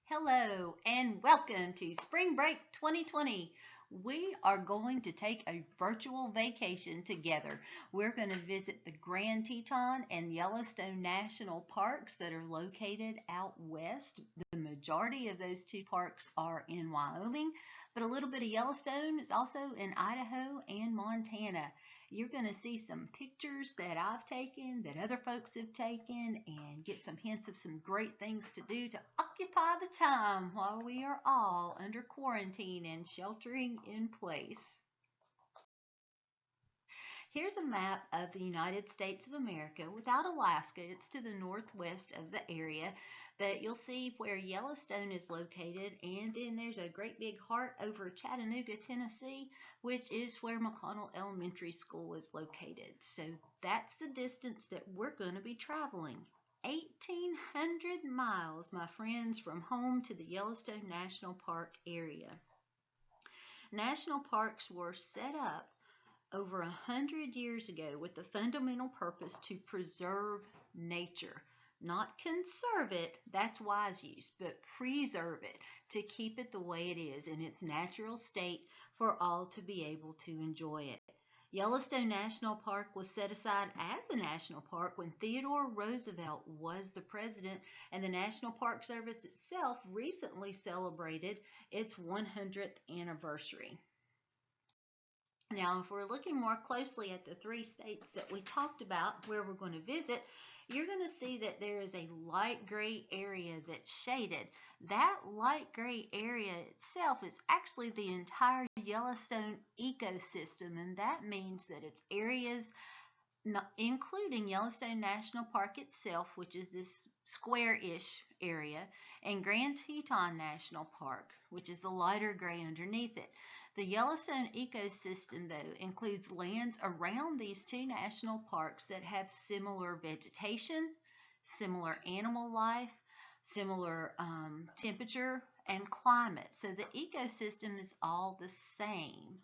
Hello and welcome to Spring Break 2020. We are going to take a virtual vacation together. We're going to visit the Grand Teton and Yellowstone National Parks that are located out west. The majority of those two parks are in Wyoming, but a little bit of Yellowstone is also in Idaho and Montana. You're going to see some pictures that I've taken, that other folks have taken, and get some hints of some great things to do to occupy the time while we are all under quarantine and sheltering in place. Here's a map of the United States of America without Alaska. It's to the northwest of the area, but you'll see where Yellowstone is located, and then there's a great big heart over Chattanooga, Tennessee, which is where McConnell Elementary School is located. So that's the distance that we're going to be traveling. 1,800 miles, my friends, from home to the Yellowstone National Park area. National parks were set up over 100 years ago with the fundamental purpose to preserve nature. Not conserve it, that's wise use, but preserve it to keep it the way it is in its natural state for all to be able to enjoy it. Yellowstone National Park was set aside as a national park when Theodore Roosevelt was the president, and the National Park Service itself recently celebrated its 100th anniversary. Now, if we're looking more closely at the three states that we talked about where we're going to visit, you're going to see that there is a light gray area that's shaded. That light gray area itself is actually the entire Yellowstone ecosystem, and that means that it's areas including Yellowstone National Park itself, which is this square-ish area, and Grand Teton National Park, which is the lighter gray underneath it. The Yellowstone ecosystem, though, includes lands around these two national parks that have similar vegetation, similar animal life, similar temperature and climate. So the ecosystem is all the same.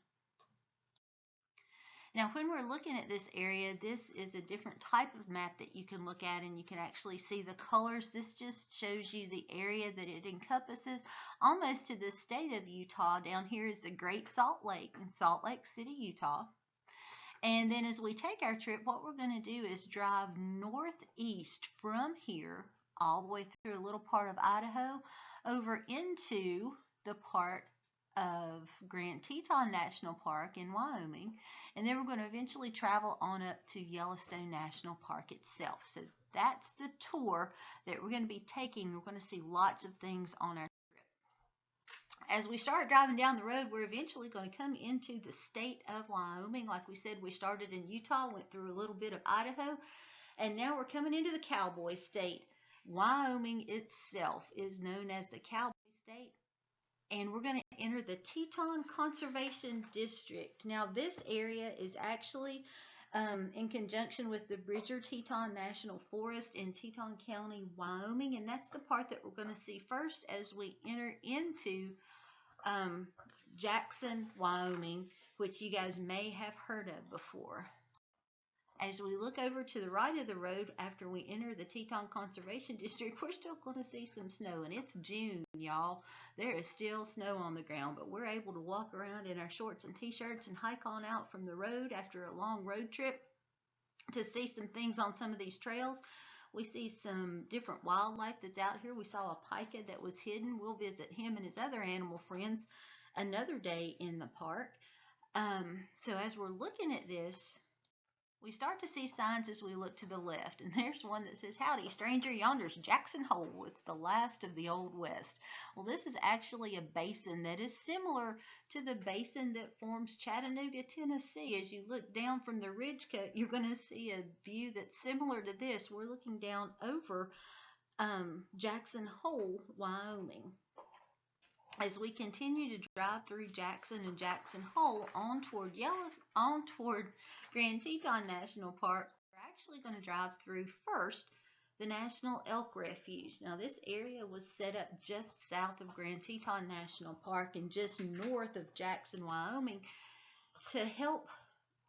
Now, when we're looking at this area, this is a different type of map that you can look at, and you can actually see the colors. This just shows you the area that it encompasses, almost to the state of Utah. Down here is the Great Salt Lake in Salt Lake City, Utah. And then as we take our trip, what we're going to do is drive northeast from here all the way through a little part of Idaho over into the part of Grand Teton National Park in Wyoming, and then we're going to eventually travel on up to Yellowstone National Park itself. So that's the tour that we're going to be taking. We're going to see lots of things on our trip. As we start driving down the road, we're eventually going to come into the state of Wyoming. Like we said, we started in Utah, went through a little bit of Idaho, and now we're coming into the Cowboy State. Wyoming itself is known as the Cowboy State, and we're going to enter the Teton Conservation District. Now, this area is actually in conjunction with the Bridger Teton National Forest in Teton County, Wyoming, and that's the part that we're going to see first as we enter into Jackson, Wyoming, which you guys may have heard of before. As we look over to the right of the road after we enter the Teton Conservation District, we're still going to see some snow, and it's June, y'all. There is still snow on the ground, but we're able to walk around in our shorts and t-shirts and hike on out from the road after a long road trip to see some things on some of these trails. We see some different wildlife that's out here. We saw a pika that was hidden. We'll visit him and his other animal friends another day in the park. So as we're looking at this, we start to see signs as we look to the left, and there's one that says, "Howdy, stranger, yonder's Jackson Hole. It's the last of the Old West." Well, this is actually a basin that is similar to the basin that forms Chattanooga, Tennessee. As you look down from the ridge cut, you're going to see a view that's similar to this. We're looking down over Jackson Hole, Wyoming. As we continue to drive through Jackson and Jackson Hole on toward Grand Teton National Park, we're actually going to drive through first the National Elk Refuge. Now, this area was set up just south of Grand Teton National Park and just north of Jackson, Wyoming, to help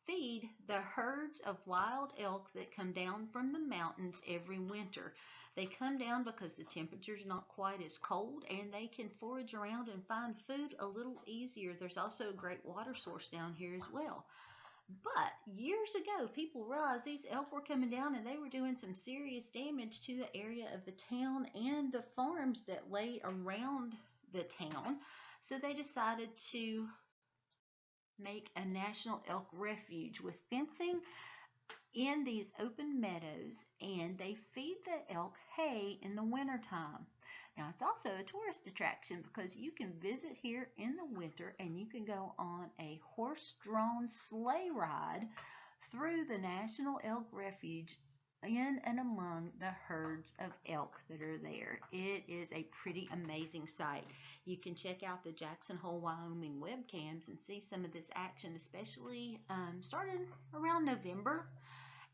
feed the herds of wild elk that come down from the mountains every winter. They come down because the temperature's not quite as cold, and they can forage around and find food a little easier. There's also a great water source down here as well. But years ago, people realized these elk were coming down and they were doing some serious damage to the area of the town and the farms that lay around the town. So they decided to make a national elk refuge with fencing in these open meadows, and they feed the elk hay in the wintertime. Now, it's also a tourist attraction because you can visit here in the winter and you can go on a horse-drawn sleigh ride through the National Elk Refuge in and among the herds of elk that are there. It is a pretty amazing sight. You can check out the Jackson Hole, Wyoming webcams and see some of this action, especially starting around November.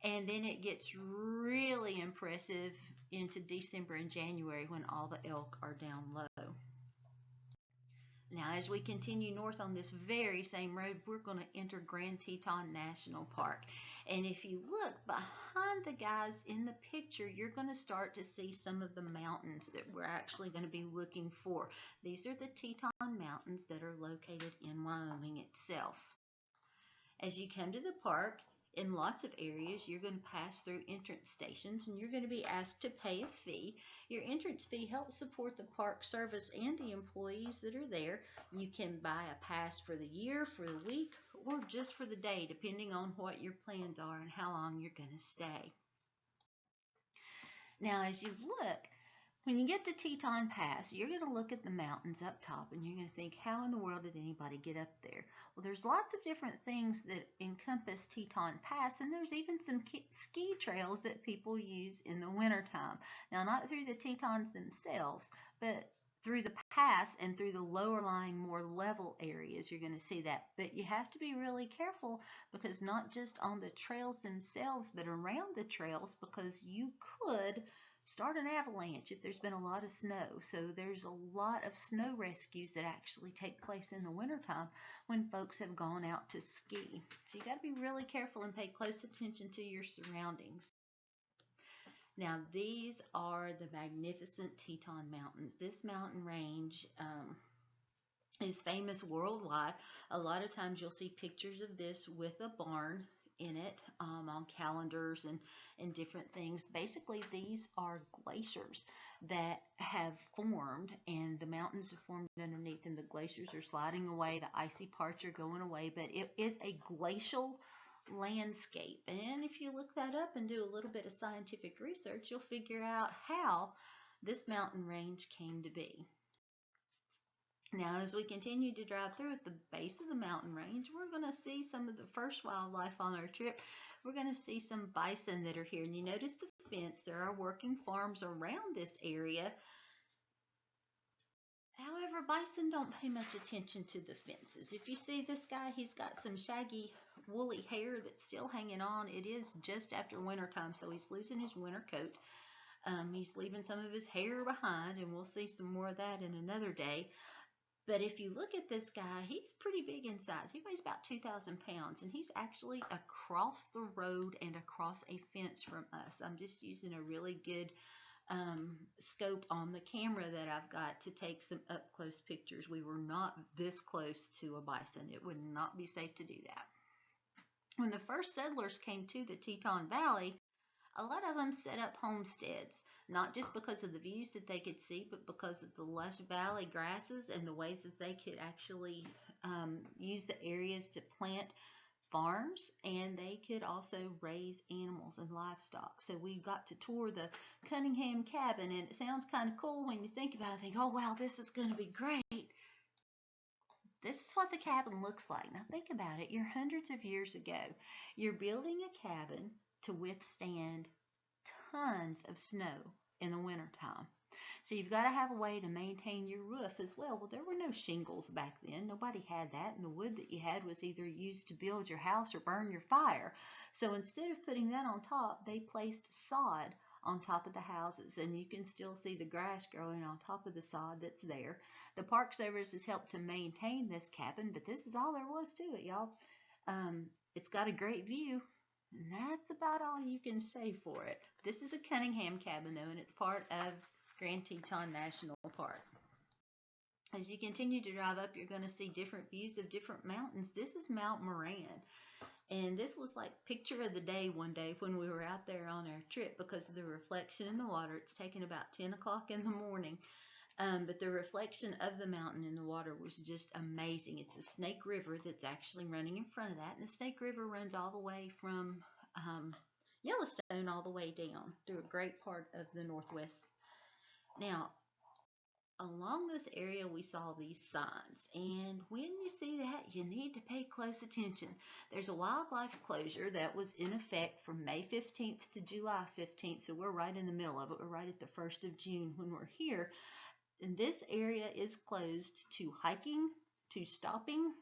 And then it gets really impressive into December and January when all the elk are down low. Now, as we continue north on this very same road, we're going to enter Grand Teton National Park. And if you look behind the guys in the picture, you're going to start to see some of the mountains that we're actually going to be looking for. These are the Teton Mountains that are located in Wyoming itself. As you come to the park, in lots of areas, you're going to pass through entrance stations and you're going to be asked to pay a fee. Your entrance fee helps support the park service and the employees that are there. You can buy a pass for the year, for the week, or just for the day, depending on what your plans are and how long you're going to stay. Now, as you look, when you get to Teton Pass, you're going to look at the mountains up top and you're going to think, how in the world did anybody get up there? Well, there's lots of different things that encompass Teton Pass, and there's even some ski trails that people use in the wintertime. Now, not through the Tetons themselves, but through the pass and through the lower lying, more level areas, you're going to see that. But you have to be really careful because not just on the trails themselves, but around the trails, because you could start an avalanche if there's been a lot of snow. So there's a lot of snow rescues that actually take place in the wintertime when folks have gone out to ski. So you got to be really careful and pay close attention to your surroundings. Now, these are the magnificent Teton Mountains. This mountain range is famous worldwide. A lot of times you'll see pictures of this with a barn in it on calendars and different things. Basically, these are glaciers that have formed, and the mountains have formed underneath, and the glaciers are sliding away. The icy parts are going away, but it is a glacial landscape. And if you look that up and do a little bit of scientific research, you'll figure out how this mountain range came to be. Now, as we continue to drive through at the base of the mountain range, we're going to see some of the first wildlife on our trip. We're going to see some bison that are here. And you notice the fence. There are working farms around this area. However, bison don't pay much attention to the fences. If you see this guy, he's got some shaggy, woolly hair that's still hanging on. It is just after wintertime, so he's losing his winter coat. He's leaving some of his hair behind, and we'll see some more of that in another day. But if you look at this guy, he's pretty big in size. He weighs about 2,000 pounds, and he's actually across the road and across a fence from us. I'm just using a really good scope on the camera that I've got to take some up-close pictures. We were not this close to a bison. It would not be safe to do that. When the first settlers came to the Teton Valley, a lot of them set up homesteads, not just because of the views that they could see, but because of the lush valley grasses and the ways that they could actually use the areas to plant farms, and they could also raise animals and livestock. So we got to tour the Cunningham cabin, and it sounds kind of cool when you think about it. Think, oh wow, this is going to be great. This is what the cabin looks like. Now think about it. You're hundreds of years ago. You're building a cabin to withstand tons of snow in the wintertime. So you've got to have a way to maintain your roof as well. Well, there were no shingles back then. Nobody had that. And the wood that you had was either used to build your house or burn your fire. So instead of putting that on top, they placed sod on top of the houses. And you can still see the grass growing on top of the sod that's there. The Park Service has helped to maintain this cabin, but this is all there was to it, y'all. It's got a great view. And that's about all you can say for it. This is the Cunningham cabin though, and it's part of Grand Teton National Park. As you continue to drive up, you're going to see different views of different mountains. This is Mount Moran. And this was like picture of the day one day when we were out there on our trip because of the reflection in the water. It's taken about 10 o'clock in the morning. But the reflection of the mountain in the water was just amazing. It's the Snake River that's actually running in front of that. And the Snake River runs all the way from Yellowstone all the way down through a great part of the Northwest. Now, along this area, we saw these signs, and when you see that, you need to pay close attention. There's a wildlife closure that was in effect from May 15th to July 15th, so we're right in the middle of it. We're right at the 1st of June when we're here, and this area is closed to hiking, to stopping,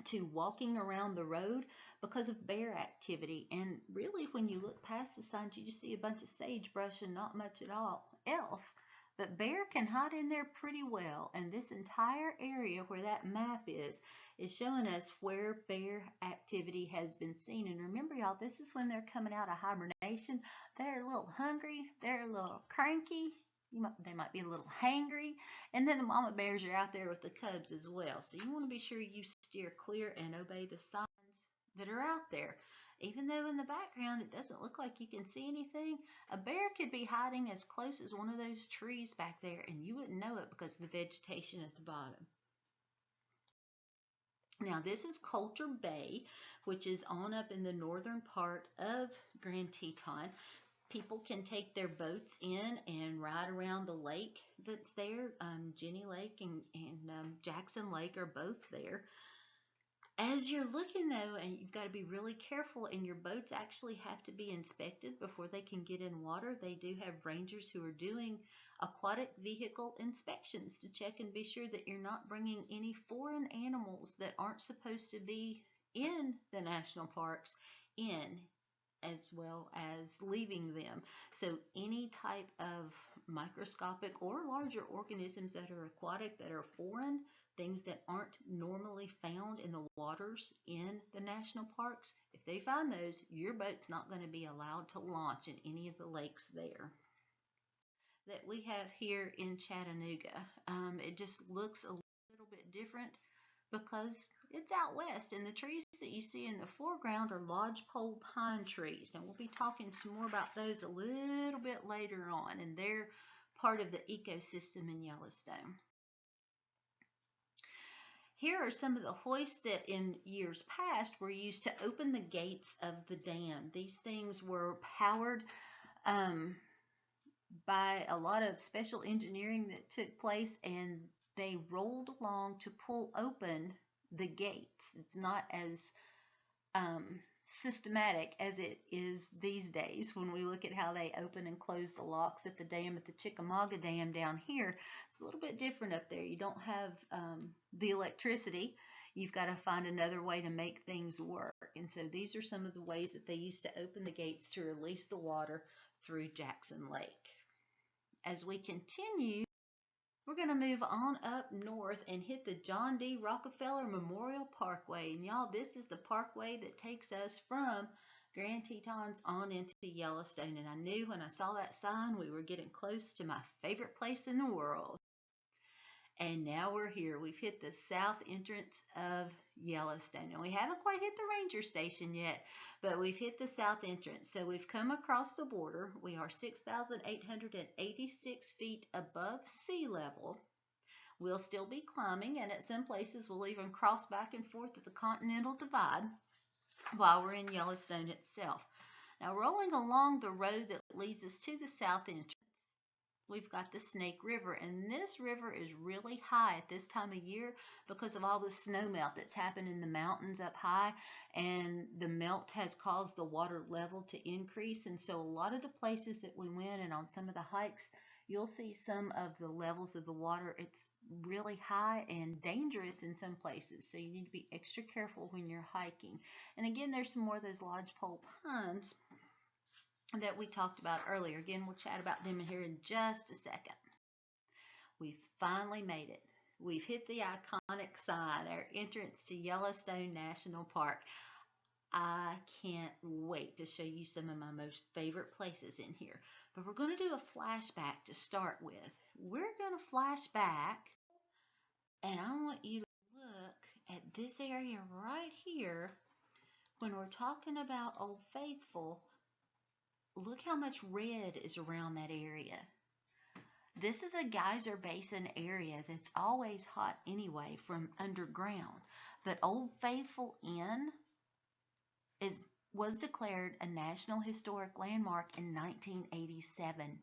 to walking around the road because of bear activity. And really, when you look past the signs, you just see a bunch of sagebrush and not much at all else. But bear can hide in there pretty well, and this entire area where that map is showing us where bear activity has been seen. And remember, y'all, this is when they're coming out of hibernation. They're a little hungry, they're a little cranky, they might be a little hangry, and then the mama bears are out there with the cubs as well. So you want to be sure you steer clear and obey the signs that are out there. Even though in the background it doesn't look like you can see anything, a bear could be hiding as close as one of those trees back there, and you wouldn't know it because of the vegetation at the bottom. Now, this is Coulter Bay, which is on up in the northern part of Grand Teton. People can take their boats in and ride around the lake that's there. Jenny Lake and Jackson Lake are both there. As you're looking though, and you've got to be really careful, and your boats actually have to be inspected before they can get in water. They do have rangers who are doing aquatic vehicle inspections to check and be sure that you're not bringing any foreign animals that aren't supposed to be in the national parks in, as well as leaving them. So any type of microscopic or larger organisms that are aquatic, that are foreign, things that aren't normally found in the waters in the national parks, if they find those, your boat's not going to be allowed to launch in any of the lakes there. That we have here in Chattanooga. It just looks a little bit different because it's out west, and the trees that you see in the foreground are lodgepole pine trees. And we'll be talking some more about those a little bit later on, and they're part of the ecosystem in Yellowstone. Here are some of the hoists that in years past were used to open the gates of the dam. These things were powered by a lot of special engineering that took place, and they rolled along to pull open the gates. It's not as systematic as it is these days when we look at how they open and close the locks at the dam at the Chickamauga Dam down here. It's a little bit different up there. You don't have the electricity. You've got to find another way to make things work. And so these are some of the ways that they used to open the gates to release the water through Jackson Lake. As we continue, we're going to move on up north and hit the John D. Rockefeller Memorial Parkway. And y'all, this is the parkway that takes us from Grand Tetons on into Yellowstone. And I knew when I saw that sign we were getting close to my favorite place in the world. And now we're here. We've hit the south entrance of Yellowstone. And we haven't quite hit the ranger station yet, but we've hit the south entrance. So we've come across the border. We are 6,886 feet above sea level. We'll still be climbing, and at some places we'll even cross back and forth at the Continental Divide while we're in Yellowstone itself. Now, rolling along the road that leads us to the south entrance, we've got the Snake River, and this river is really high at this time of year because of all the snow melt that's happened in the mountains up high, and the melt has caused the water level to increase. And so a lot of the places that we went and on some of the hikes, you'll see some of the levels of the water. It's really high and dangerous in some places, so you need to be extra careful when you're hiking. And again, there's some more of those lodgepole pines that we talked about earlier. Again, we'll chat about them here in just a second. We've finally made it. We've hit the iconic sign, our entrance to Yellowstone National Park. I can't wait to show you some of my most favorite places in here. But we're going to do a flashback to start with. We're going to flash back, and I want you to look at this area right here. When we're talking about Old Faithful, look how much red is around that area. This is a geyser basin area that's always hot anyway from underground. But Old Faithful Inn was declared a National Historic Landmark in 1987.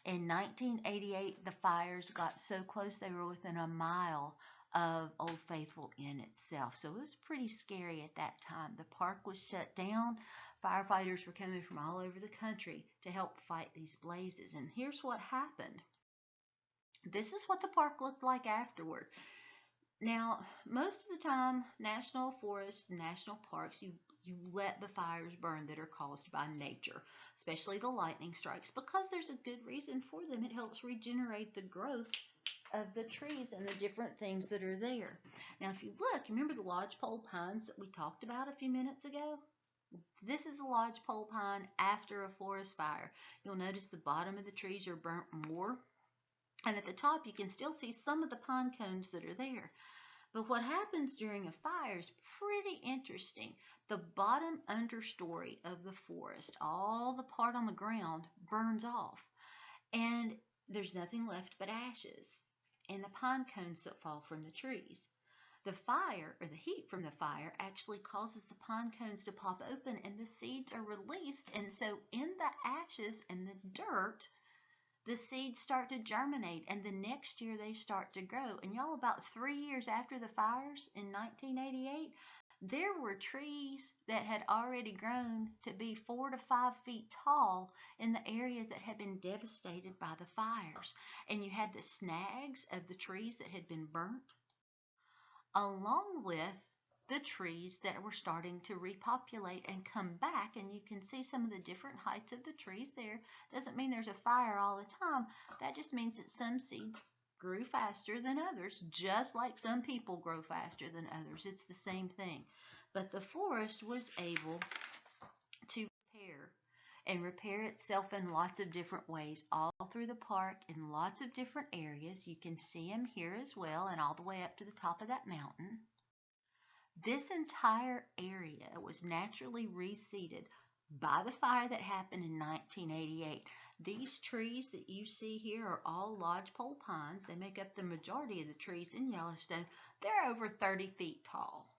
In 1988, the fires got so close they were within a mile of Old Faithful Inn itself. So it was pretty scary at that time. The park was shut down. Firefighters were coming from all over the country to help fight these blazes. And here's what happened. This is what the park looked like afterward. Now, most of the time, national forests, national parks, you let the fires burn that are caused by nature, especially the lightning strikes, because there's a good reason for them. It helps regenerate the growth of the trees and the different things that are there. Now, if you look, remember the lodgepole pines that we talked about a few minutes ago? This is a lodgepole pine after a forest fire. You'll notice the bottom of the trees are burnt more, and at the top you can still see some of the pine cones that are there. But what happens during a fire is pretty interesting. The bottom understory of the forest, all the part on the ground, burns off. And there's nothing left but ashes and the pine cones that fall from the trees. The fire, or the heat from the fire, actually causes the pine cones to pop open and the seeds are released. And so in the ashes and the dirt, the seeds start to germinate, and the next year they start to grow. And y'all, about 3 years after the fires in 1988, there were trees that had already grown to be 4 to 5 feet tall in the areas that had been devastated by the fires. And you had the snags of the trees that had been burnt, along with the trees that were starting to repopulate and come back. And you can see some of the different heights of the trees there. Doesn't mean there's a fire all the time. That just means that some seeds grew faster than others, just like some people grow faster than others. It's the same thing. But the forest was able to repair itself in lots of different ways, all through the park in lots of different areas. You can see them here as well, and all the way up to the top of that mountain. This entire area was naturally reseeded by the fire that happened in 1988. These trees that you see here are all lodgepole pines. They make up the majority of the trees in Yellowstone. They're over 30 feet tall.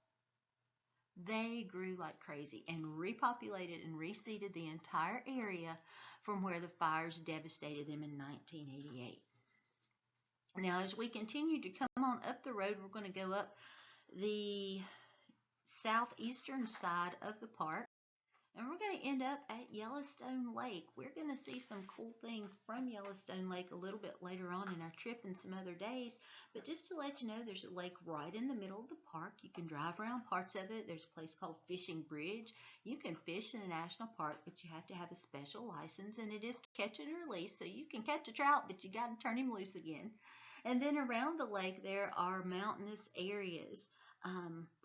They grew like crazy and repopulated and reseeded the entire area from where the fires devastated them in 1988. Now, as we continue to come on up the road, we're going to go up the southeastern side of the park, and we're going to end up at Yellowstone Lake. We're going to see some cool things from Yellowstone Lake a little bit later on in our trip and some other days. But just to let you know, there's a lake right in the middle of the park. You can drive around parts of it. There's a place called Fishing Bridge. You can fish in a national park, but you have to have a special license, and it is catch and release. So you can catch a trout, but you got to turn him loose again. And then around the lake, there are mountainous areas.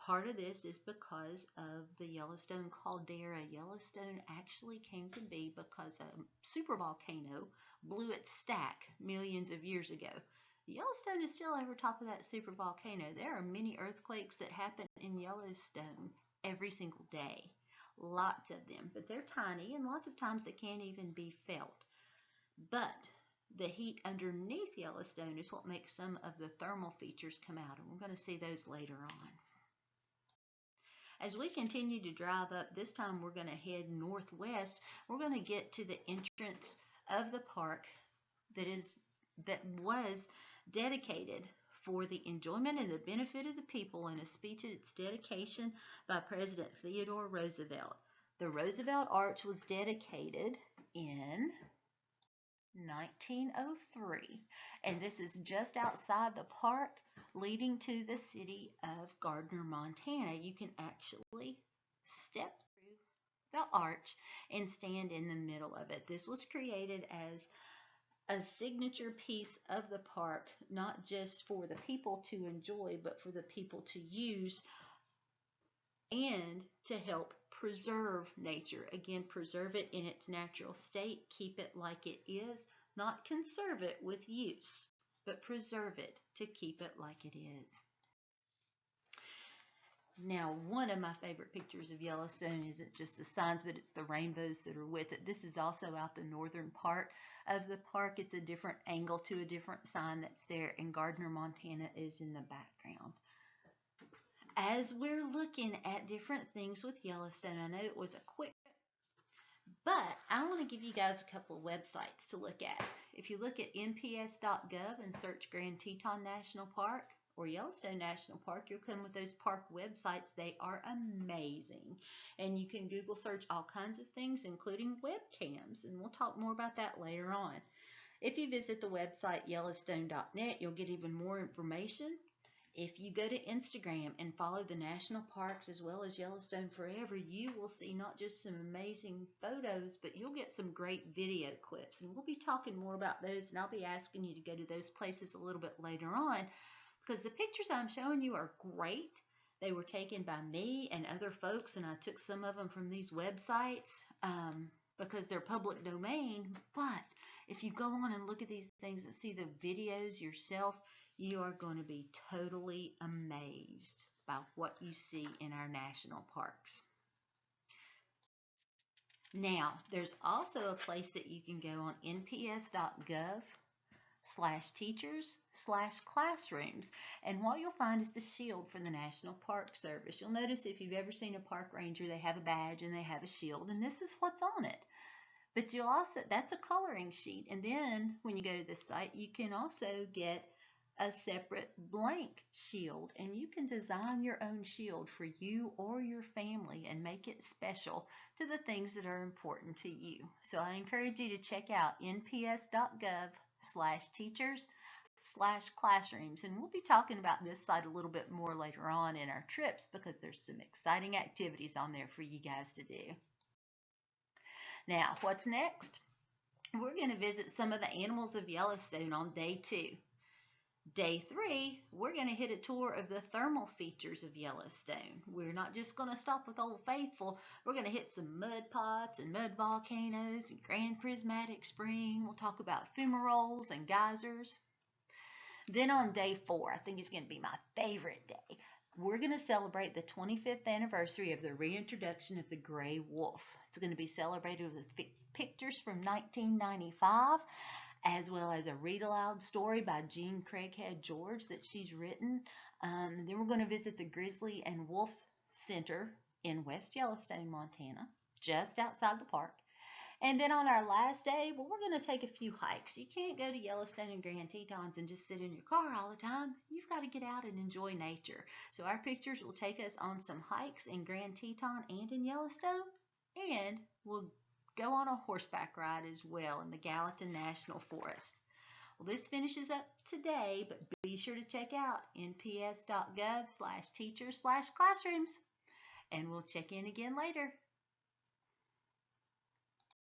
Part of this is because of the Yellowstone caldera. Yellowstone actually came to be because a supervolcano blew its stack millions of years ago. Yellowstone is still over top of that supervolcano. There are many earthquakes that happen in Yellowstone every single day. Lots of them, but they're tiny, and lots of times they can't even be felt. But the heat underneath Yellowstone is what makes some of the thermal features come out, and we're going to see those later on. As we continue to drive up, this time we're going to head northwest. We're going to get to the entrance of the park that was dedicated for the enjoyment and the benefit of the people in a speech at its dedication by President Theodore Roosevelt. The Roosevelt Arch was dedicated in 1903, and this is just outside the park leading to the city of Gardner, Montana. You can actually step through the arch and stand in the middle of it. This was created as a signature piece of the park, not just for the people to enjoy, but for the people to use and to help preserve nature. Again, preserve it in its natural state. Keep it like it is. Not conserve it with use, but preserve it to keep it like it is. Now, one of my favorite pictures of Yellowstone isn't just the signs, but it's the rainbows that are with it. This is also out the northern part of the park. It's a different angle to a different sign that's there, and Gardner, Montana is in the background. As we're looking at different things with Yellowstone, I know it was a quick, but I want to give you guys a couple of websites to look at. If you look at nps.gov and search Grand Teton National Park or Yellowstone National Park, you'll come with those park websites. They are amazing. And you can Google search all kinds of things, including webcams, and we'll talk more about that later on. If you visit the website yellowstone.net, you'll get even more information. If you go to Instagram and follow the national parks as well as Yellowstone Forever, you will see not just some amazing photos, but you'll get some great video clips. And we'll be talking more about those, and I'll be asking you to go to those places a little bit later on, because the pictures I'm showing you are great. They were taken by me and other folks, and I took some of them from these websites because they're public domain. But if you go on and look at these things and see the videos yourself, you are going to be totally amazed by what you see in our national parks. Now, there's also a place that you can go on nps.gov/teachers/classrooms, and what you'll find is the shield for the National Park Service. You'll notice if you've ever seen a park ranger, they have a badge and they have a shield, and this is what's on it. But you'll also, that's a coloring sheet, and then when you go to this site, you can also get a separate blank shield, and you can design your own shield for you or your family and make it special to the things that are important to you. So I encourage you to check out nps.gov/teachers/classrooms, and we'll be talking about this site a little bit more later on in our trips because there's some exciting activities on there for you guys to do. Now, what's next? We're going to visit some of the animals of Yellowstone on day 2. Day 3, we're going to hit a tour of the thermal features of Yellowstone. We're not just going to stop with Old Faithful. We're going to hit some mud pots and mud volcanoes and Grand Prismatic Spring. We'll talk about fumaroles and geysers. Then on day 4, I think it's going to be my favorite day, we're going to celebrate the 25th anniversary of the reintroduction of the gray wolf. It's going to be celebrated with pictures from 1995, as well as a read-aloud story by Jean Craighead George that she's written. Then we're going to visit the Grizzly and Wolf Center in West Yellowstone, Montana, just outside the park. And then on our last day, well, we're going to take a few hikes. You can't go to Yellowstone and Grand Tetons and just sit in your car all the time. You've got to get out and enjoy nature. So our pictures will take us on some hikes in Grand Teton and in Yellowstone, and we'll go on a horseback ride as well in the Gallatin National Forest. Well, this finishes up today, but be sure to check out nps.gov/teachers/classrooms, and we'll check in again later.